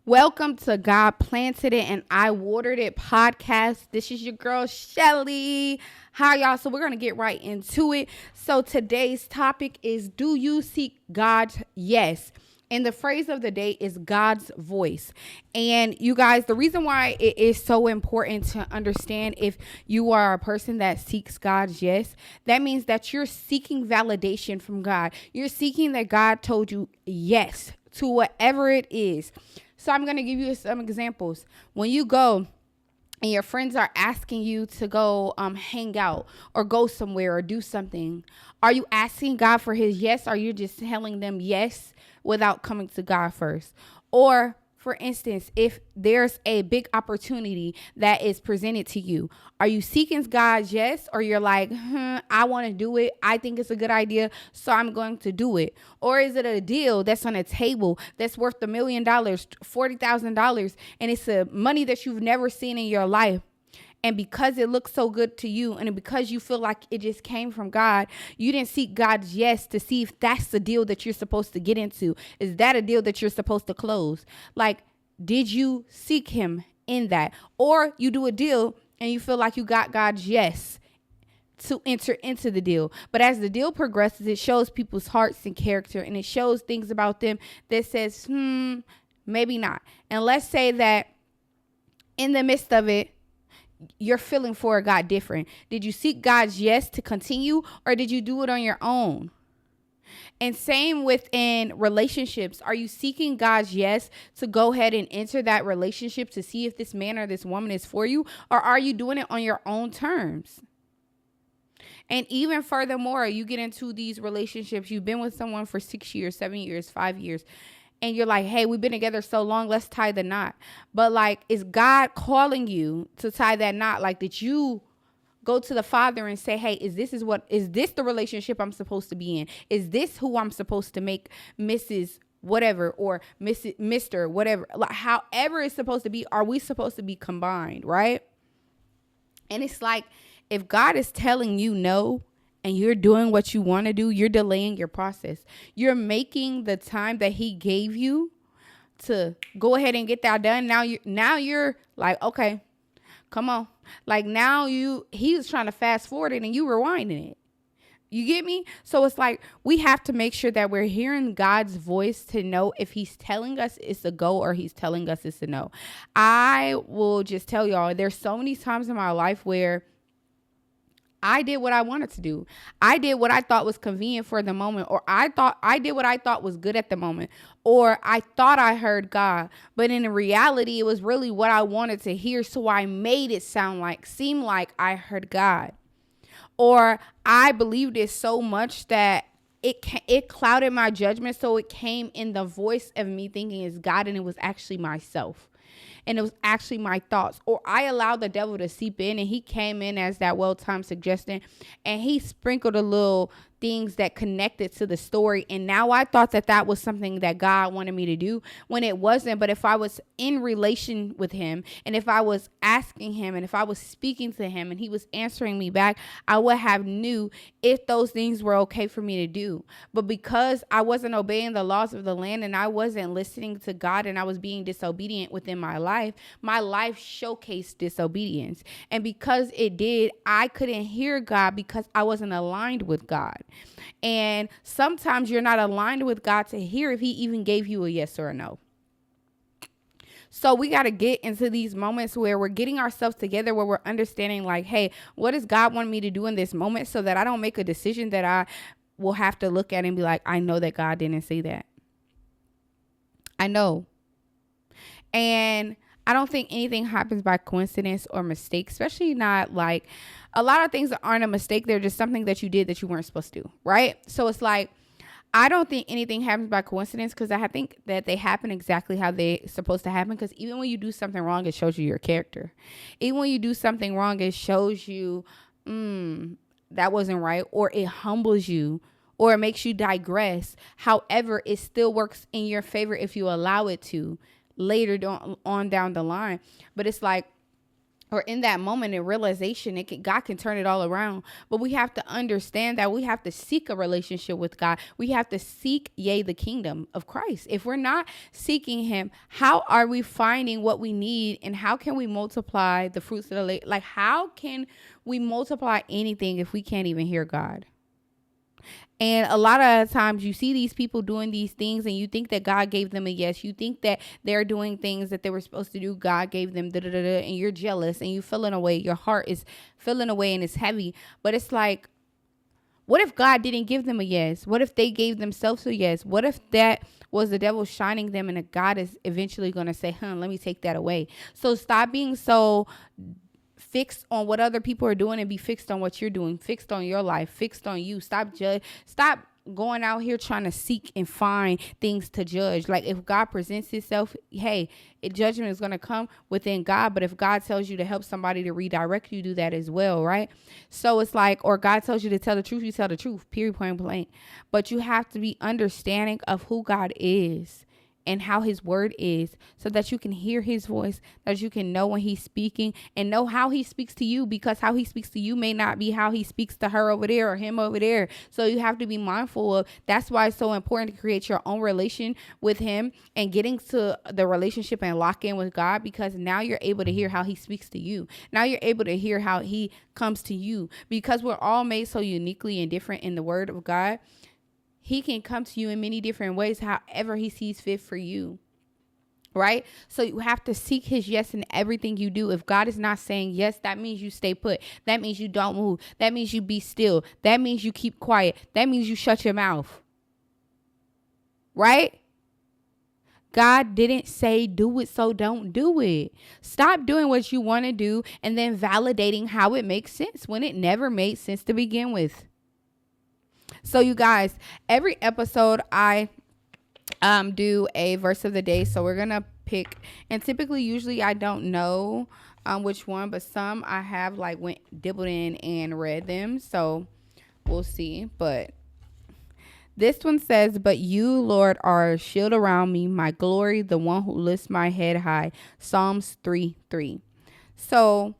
Welcome to God Planted It and I Watered It podcast. This is your girl, Shelly. Hi, y'all. So we're going to get right into it. So today's topic is, do you seek God's yes? And the phrase of the day is God's voice. And you guys, the reason why it is so important to understand if you are a person that seeks God's yes, that means that you're seeking validation from God. You're seeking that God told you yes to whatever it is. So I'm going to give you some examples. When you go and your friends are asking you to go hang out or go somewhere or do something, are you asking God for his yes? Or are you just telling them yes without coming to God first? Or for instance, if there's a big opportunity that is presented to you, are you seeking God's yes? Or you're like, I want to do it. I think it's a good idea, so I'm going to do it. Or is it a deal that's on a table that's worth $1 million, $40,000, and it's a money that you've never seen in your life? And because it looks so good to you and because you feel like it just came from God, you didn't seek God's yes to see if that's the deal that you're supposed to get into. Is that a deal that you're supposed to close? Like, did you seek him in that? Or you do a deal and you feel like you got God's yes to enter into the deal. But as the deal progresses, it shows people's hearts and character, and it shows things about them that says, maybe not. And let's say that in the midst of it, your feeling for it got different. Did you seek God's yes to continue, or did you do it on your own? And same within relationships. Are you seeking God's yes to go ahead and enter that relationship to see if this man or this woman is for you, or are you doing it on your own terms? And even furthermore, you get into these relationships. You've been with someone for 6 years, 7 years, 5 years. And you're like, hey, we've been together so long, let's tie the knot. But like, is God calling you to tie that knot? Like, did you go to the Father and say, hey, is this the relationship I'm supposed to be in? Is this who I'm supposed to make Mrs. whatever or Mr. whatever? Like, however it's supposed to be, are we supposed to be combined, right? And it's like, if God is telling you no, and you're doing what you want to do, you're delaying your process. You're making the time that he gave you to go ahead and get that done. Now you're like, okay, come on. Like now he's trying to fast forward it and you rewinding it. You get me? So it's like we have to make sure that we're hearing God's voice to know if he's telling us it's a go or he's telling us it's a no. I will just tell y'all, there's so many times in my life where I did what I wanted to do. I did what I thought was convenient for the moment, or I did what I thought was good at the moment, or I thought I heard God, but in reality, it was really what I wanted to hear. So I made it seem like I heard God, or I believed it so much that it clouded my judgment. So it came in the voice of me thinking it's God, and it was actually myself. And it was actually my thoughts. Or I allowed the devil to seep in, and he came in as that well-timed suggestion, and he sprinkled a little things that connected to the story. And now I thought that was something that God wanted me to do when it wasn't. But if I was in relation with him, and if I was asking him, and if I was speaking to him and he was answering me back, I would have knew if those things were okay for me to do. But because I wasn't obeying the laws of the land, and I wasn't listening to God, and I was being disobedient within my life showcased disobedience. And because it did, I couldn't hear God because I wasn't aligned with God. And sometimes you're not aligned with God to hear if he even gave you a yes or a no. So we got to get into these moments where we're getting ourselves together, where we're understanding like, hey, what does God want me to do in this moment, so that I don't make a decision that I will have to look at and be like, I know that God didn't say that. I know. And I don't think anything happens by coincidence or mistake, especially not like a lot of things that aren't a mistake. They're just something that you did that you weren't supposed to, right? So it's like, I don't think anything happens by coincidence, because I think that they happen exactly how they're supposed to happen. Because even when you do something wrong, it shows you your character. Even when you do something wrong, it shows you, that wasn't right, or it humbles you, or it makes you digress. However, it still works in your favor if you allow it to later on down the line. But it's like, or in that moment in realization, God can turn it all around. But we have to understand that we have to seek a relationship with God. We have to seek, the kingdom of Christ. If we're not seeking him, how are we finding what we need? And how can we multiply the fruits of the labor? Like, how can we multiply anything if we can't even hear God? And a lot of times you see these people doing these things and you think that God gave them a yes. You think that they're doing things that they were supposed to do. God gave them and you're jealous and you feeling away. Your heart is feeling away and it's heavy. But it's like, what if God didn't give them a yes? What if they gave themselves a yes? What if that was the devil shining them and God is eventually going to say, let me take that away. So stop being so fixed on what other people are doing and be fixed on what you're doing, fixed on your life, fixed on you. Stop going out here trying to seek and find things to judge. Like, if God presents himself, judgment is going to come within God. But if God tells you to help somebody to redirect you, do that as well, right? So it's like, or God tells you to tell the truth, you tell the truth, period, point blank. But you have to be understanding of who God is and how his word is, so that you can hear his voice, that you can know when he's speaking and know how he speaks to you, because how he speaks to you may not be how he speaks to her over there or him over there. So you have to be mindful of, that's why it's so important to create your own relation with him and getting to the relationship and lock in with God, because now you're able to hear how he speaks to you. Now you're able to hear how he comes to you, because we're all made so uniquely and different in the word of God. He can come to you in many different ways, however he sees fit for you. Right? So you have to seek his yes in everything you do. If God is not saying yes, that means you stay put. That means you don't move. That means you be still. That means you keep quiet. That means you shut your mouth. Right? God didn't say do it, so don't do it. Stop doing what you want to do and then validating how it makes sense when it never made sense to begin with. So you guys, every episode I do a verse of the day. So we're going to pick, and usually I don't know which one, but some I have dibbled in and read them. So we'll see. But this one says, but you, Lord, are a shield around me, my glory, the one who lifts my head high. Psalms 3:3. So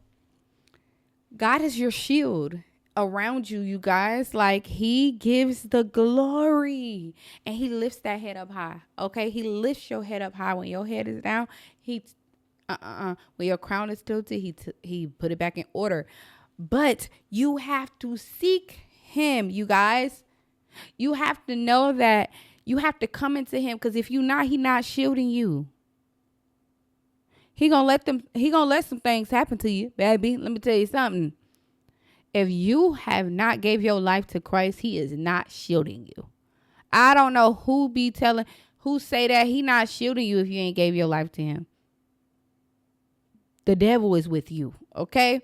God is your shield around you, you guys. Like, he gives the glory and he lifts that head up high. Okay, he lifts your head up high. When your head is down, when your crown is tilted, he put it back in order. But you have to seek him, you guys. You have to know that you have to come into him, because if you not, he not shielding you. He gonna let some things happen to you, baby. Let me tell you something. If you have not gave your life to Christ, he is not shielding you. I don't know who say that he not shielding you if you ain't gave your life to him. The devil is with you, okay?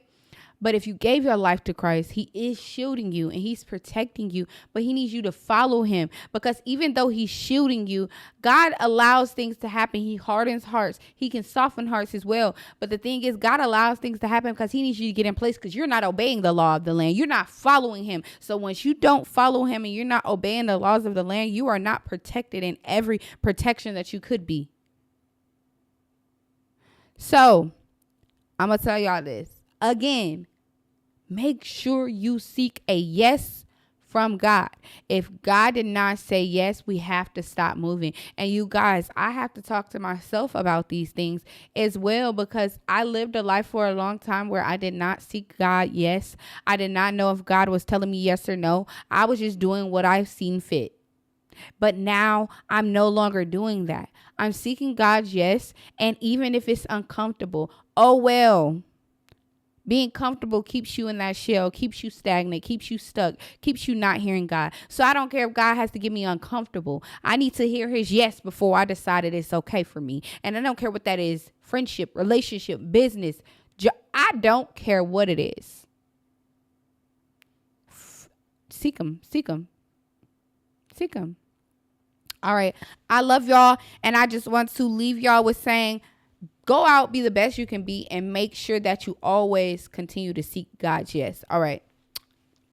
But if you gave your life to Christ, he is shielding you and he's protecting you, but he needs you to follow him, because even though he's shielding you, God allows things to happen. He hardens hearts. He can soften hearts as well. But the thing is, God allows things to happen because he needs you to get in place, because you're not obeying the law of the land. You're not following him. So once you don't follow him and you're not obeying the laws of the land, you are not protected in every protection that you could be. So I'm going to tell y'all this again. Make sure you seek a yes from God. If God did not say yes, we have to stop moving. And you guys, I have to talk to myself about these things as well, because I lived a life for a long time where I did not seek God. Yes, I did not know if God was telling me yes or no. I was just doing what I've seen fit. But now I'm no longer doing that. I'm seeking God's yes. And even if it's uncomfortable, oh well. Being comfortable keeps you in that shell, keeps you stagnant, keeps you stuck, keeps you not hearing God. So I don't care if God has to get me uncomfortable. I need to hear his yes before I decided it's okay for me. And I don't care what that is. Friendship, relationship, business. I don't care what it is. Seek him. Seek him. Seek him. All right. I love y'all. And I just want to leave y'all with saying, go out, be the best you can be, and make sure that you always continue to seek God's yes. All right.